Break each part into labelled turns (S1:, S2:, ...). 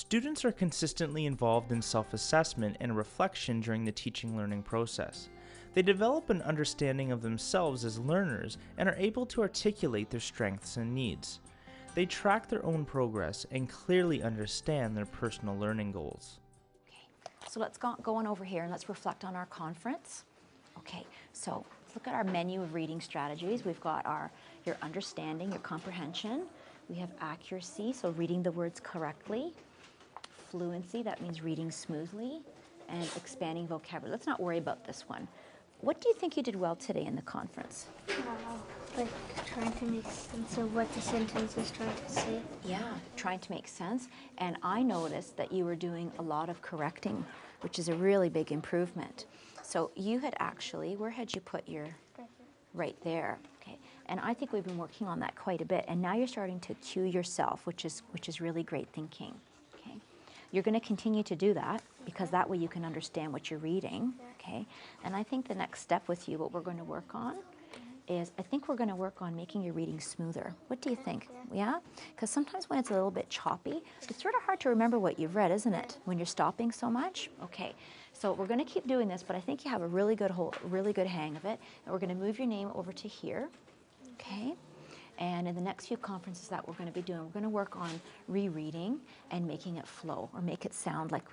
S1: Students are consistently involved in self-assessment and reflection during the teaching-learning process. They develop an understanding of themselves as learners and are able to articulate their strengths and needs. They track their own progress and clearly understand their personal learning goals.
S2: Okay, so let's go on over here and let's reflect on our conference. Okay, so let's look at our menu of reading strategies. We've got your understanding, your comprehension. We have accuracy, so reading the words correctly. Fluency, that means reading smoothly. And expanding vocabulary. Let's not worry about this one. What do you think you did well today in the conference?
S3: Like trying to make sense of what the sentence is trying to say.
S2: Yeah, trying to make sense. And I noticed that you were doing a lot of correcting, which is a really big improvement. So you had actually, where had you put your, right there, okay. And I think we've been working on that quite a bit. And now you're starting to cue yourself, which is really great thinking, okay. You're gonna continue to do that because that way you can understand what you're reading, okay. And I think the next step with you, what we're gonna work on is I think we're going to work on making your reading smoother. What do you think? Yeah? Because sometimes when it's a little bit choppy, it's sort of hard to remember what you've read, isn't it? When you're stopping so much? Okay. So we're going to keep doing this, but I think you have a really good hang of it. And we're going to move your name over to here. Okay? And in the next few conferences that we're going to be doing, we're going to work on rereading and making it flow, or make it sound like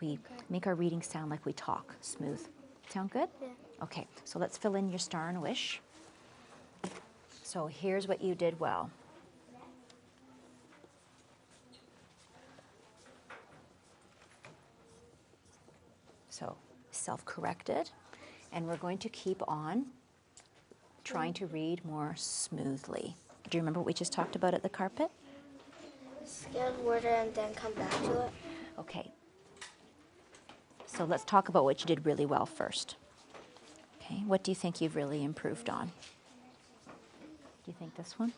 S2: make our reading sound like we talk, smooth. Sound good?
S3: Yeah.
S2: Okay. So let's fill in your star and wish. So here's what you did well. So self-corrected, and we're going to keep on trying to read more smoothly. Do you remember what we just talked about at the carpet?
S3: Scan word and then come back to it.
S2: Okay. So let's talk about what you did really well first. Okay, what do you think you've really improved on? Do you think this one?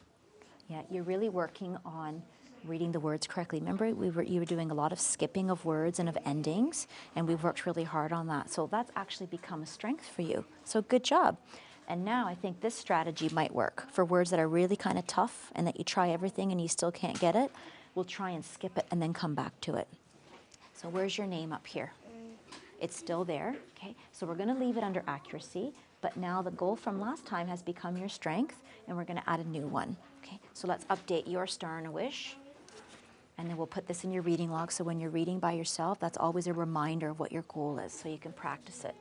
S2: Yeah, you're really working on reading the words correctly. Remember, you were doing a lot of skipping of words and of endings, and we've worked really hard on that. So that's actually become a strength for you. So good job. And now I think this strategy might work for words that are really kind of tough and that you try everything and you still can't get it. We'll try and skip it and then come back to it. So where's your name up here? It's still there, okay? So we're gonna leave it under accuracy, but now the goal from last time has become your strength, and we're gonna add a new one, okay? So let's update your star and a wish, and then we'll put this in your reading log, so when you're reading by yourself, that's always a reminder of what your goal is, so you can practice it.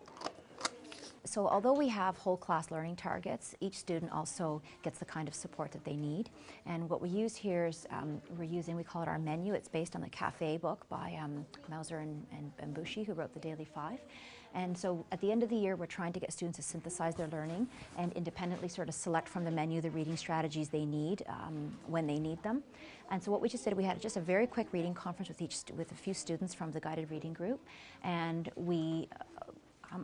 S2: So although we have whole class learning targets, each student also gets the kind of support that they need. And what we use here is, we call it our menu. It's based on the Cafe book by Mauser and Bushi, who wrote the Daily Five. And so at the end of the year, we're trying to get students to synthesize their learning and independently sort of select from the menu the reading strategies they need when they need them. And so what we just did, we had just a very quick reading conference with a few students from the guided reading group, and we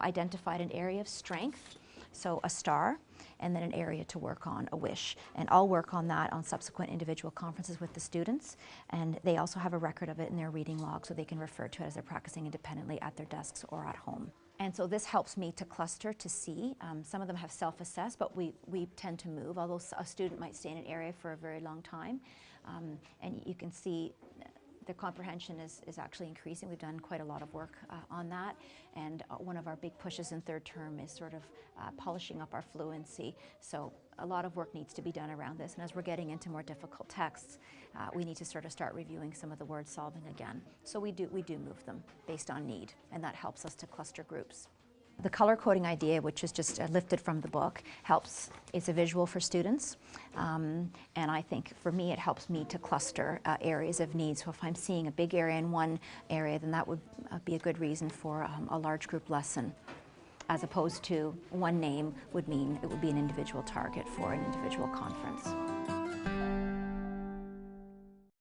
S2: identified an area of strength, so a star, and then an area to work on, a wish. And I'll work on that on subsequent individual conferences with the students, and they also have a record of it in their reading log so they can refer to it as they're practicing independently at their desks or at home. And so this helps me to cluster, to see. Some of them have self-assessed, but we tend to move, although a student might stay in an area for a very long time. And you can see the comprehension is actually increasing. We've done quite a lot of work on that, and one of our big pushes in third term is sort of polishing up our fluency. So a lot of work needs to be done around this, and as we're getting into more difficult texts, we need to sort of start reviewing some of the word solving again. So we do move them based on need, and that helps us to cluster groups. The color coding idea, which is just lifted from the book, helps. It's a visual for students, and I think for me it helps me to cluster areas of need. So if I'm seeing a big area in one area, then that would be a good reason for a large group lesson, as opposed to one name would mean it would be an individual target for an individual conference.